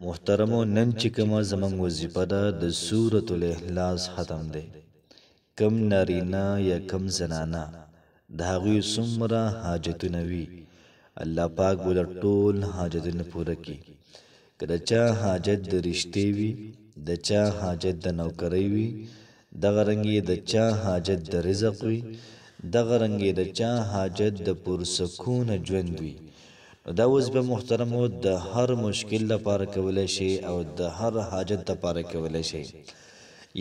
محترمو نن چې کومه زموږ وظیفه ده د سورة الاخلاص ختم دی. کم نارینه یا کم زنانه د هغوی څومره حاجتونه وي الله پاک به د ټول حاجتونه پوره کړي. که د چا حاجت د رشتې وي، د چا حاجت د نوکرۍ وي، دغه رنګې د چا حاجت د رزق وي، دغه رنګې د چا حاجت د پرسکونه ژوند وي. نو دا وظیفه محترمو د هر مشکل لپاره کولی شي او د هر حاجت لپاره کولی شي.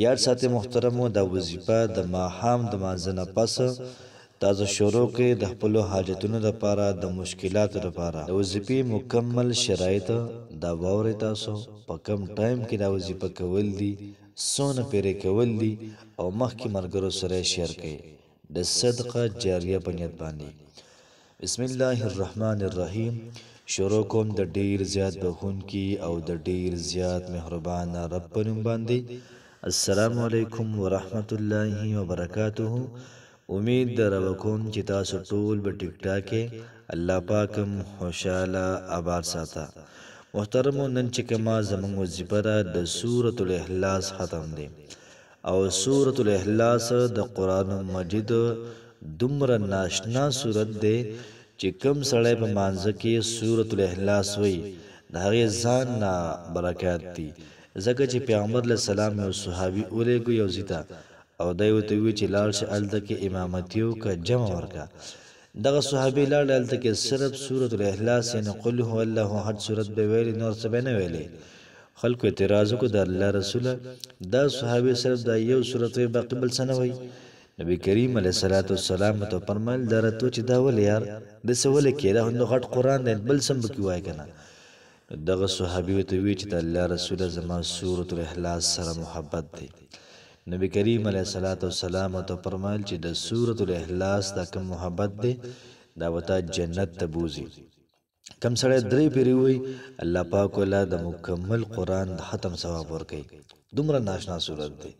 یاد ساتئ محترمو دا وظیفه د ماښام د مانځه نه پس تاسو شروع کړئ د خپلو حاجتونو لپاره، د مشکلاتو لپاره. د وظیفې مکمل شرایط دا واورئ تاسو په کم ټایم کې دا وظیفه کول دي، څونه پیرې کول دي او مخکې ملګرو سره شیر کړئ د صدقه جاریه په نیت باندې. بسم الله الرحمن الرحیم. شروع کوم د ډیر زیات بخونکي او د ډیر زیات مهربان رب په نوم باندې. السلام علیکم ورحمت الله وبرکاته. امید در کوم چې تاسو ټول به ټیک ټاک الله پاکم خوشاله آباد ساته. محترمو نن چې کومه زموږ وظیفه ده د سورة الاخلاص ختم دی او سورة الاخلاص د قرآن مجید دومره ناشنا صورت دی چې کم سړی په مانځه کې سورة الاخلاص وایي د هغې ځان نه برکات دي. ځکه چې پیغمبر علیه السلام یو صحابي ولېږه یو ځای ته او دی ورته وویل چې لاړ شه هلته کې امامتي وکړه، جمع ورکړه. دغه صحابي لاړ، هلته کې صرف سورة الاخلاص یعنې قل هو الله احد صورت به ویلې، نور څه به نه ویلې. خلکو اعتراض وکړو د الله رسوله دا صحابي صرف دا یو صورت وایي باقي بل څه نه وایي. نبی کریم علیه الصلاة والسلام ته فرمیل دا راته چې دا ولې یار داسې ولې کې دا نو غټ قرآن دی بل څه هم پکې وایه که نه. دغه صحابي ورته وویل چې د الله رسوله زما سورة الاخلاص سره محبت دی. نبی کریم علیه الصلاة والسلام ته فرمیل چې د سورة الاخلاص دا کوم محبت دی دا به تا جنت ته بوځي. کم سړی درې پیرې ووایي الله پاک وله د مکمل قرآن د ختم ثواب ورکوي. دومره ناشنا صورت دی.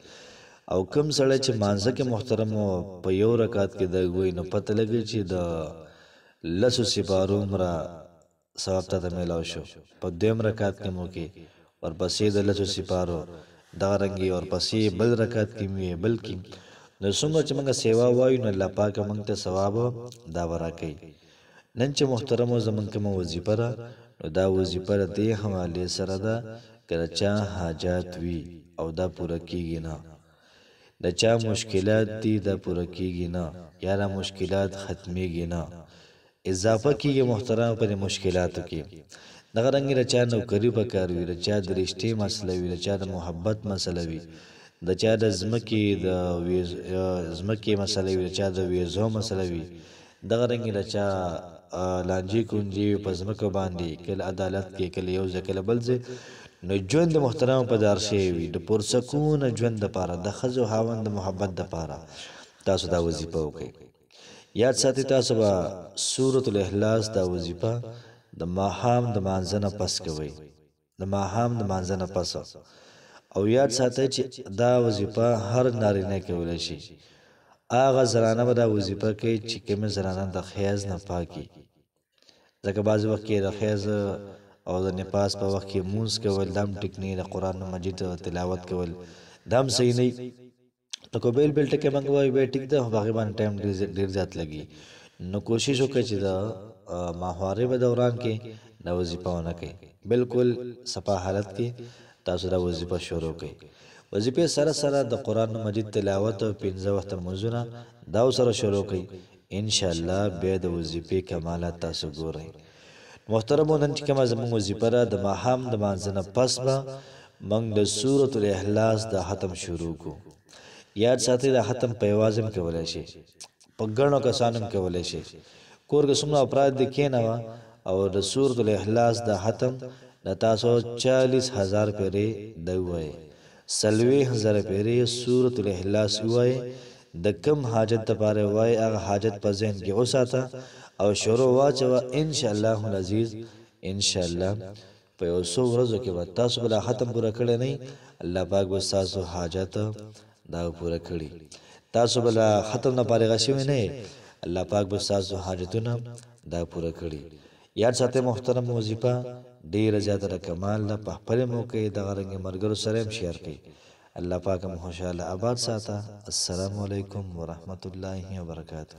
او کم سړی چې مانځه کې محترمو په یو رکعت کې د وایي نو پته لګي چې د لسو سپارو عمره ثواب ته میلاو شو. په دویم رکعت کې مو کې ورپسې د لسو سپارو دغه رنګې ورپسې بل رکعت کې مې بلکې نو څومره چې موږ سیوا وایو نو الله پاک موږ ته ثواب دا ورکوي. نن چې محترمو زموږ کومه وظیفه ده نو دا وظیفه د دې حوالې سره ده که د چا حاجات وي او دا پوره کېږي نه، د چا مشکلات دي دا پوره کېږي نه، یا دا مشکلات ختمیږي نه، اضافه کېږي محترم په دې مشکلاتو کې. دغه رنګې د چا نوکري په کار وي، د چا د رشتې مسله وي، د چا د محبت مسله وي، د چا د ځمکې مسله وي، د چا د ویزو مسله وي، دغه رنګې د چا لانجې کونجې په ځمکو باندې کله عدالت کې کله یو ځای کله بل ځای. نو ژوند د محترم په دار شوی وي د پرسکونه ژوند دپاره د ښځو خاوند د محبت دپاره تاسو دا وظیفه وکړئ. یاد ساتئ تاسو به سورة الاخلاص دا وظیفه د ماښام د مانځه نه پس کوئ، د ماښام د مانځه نه پس. او یاد ساتئ چې دا وظیفه هر نارینه کولی شي. هغه زنانه به دا وظیفه کوي چې کومې زنانه د خیز نه پاکي. ځکه بعضې وخت کې د خیز او د نفاس په وخت کې مونځ کول دا هم ټیک نه وي، د قرآن مجید تلاوت کول دا هم صحیح نه وي. لکه بیل بیل ټکې موږ وایو بیا ټیک ده، خو په هغې باندې ټایم ډېر زیات لګي. نو کوشش وکړئ چې د ماهوارې په دوران کې دا وظیفه ونه کوئ. بالکل صفا حالت کې تاسو دا وظیفه شروع کړئ. وظیفې سره سره د قرآن مجید تلاوت او 15 وخته لمونځونه دا سره شروع کړئ. انشاءالله بیا د وظیفې کمالات تاسو ګورئ. محترمو نن چې کومه زموږ وظیفه ده د ماښام د مانځه نه پس به موږ د سورة الاخلاص د ختم شروع کړو. یاد ساتئ دا ختم په یوازې هم کولی شي، په ګڼو کسانو هم کولی شي. کور کې څومره افراد دي کښېنوه او د سورة الاخلاص د ختم د تاسو 40,000 پیرې د ووایئ، 40,000 پیرې سورة الاخلاص ووایئ. د کم حاجت دپاره وایئ هغه حاجت په ذهن کې وساته او شروع واچوه. انشاءالله العزیز انشاءالله په یو څو ورځو کې به تاسو به دا ختم پوره کړی نه وي، الله پاک به ستاسو حاجت دا پوره کړي. تاسو به له ختم نه فارغه شوي نه یې، الله پاک به ستاسو حاجتونه دا پوره کړي. یاد ساتئ محترم وظیفه ډیره زیاته د کمال ده په خپل موقع دغه رنګ مرګرو سره هم شیر کړئ الله پاک مو خوشاله آباد ساته السلام علیکم ورحمت الله وبرکاته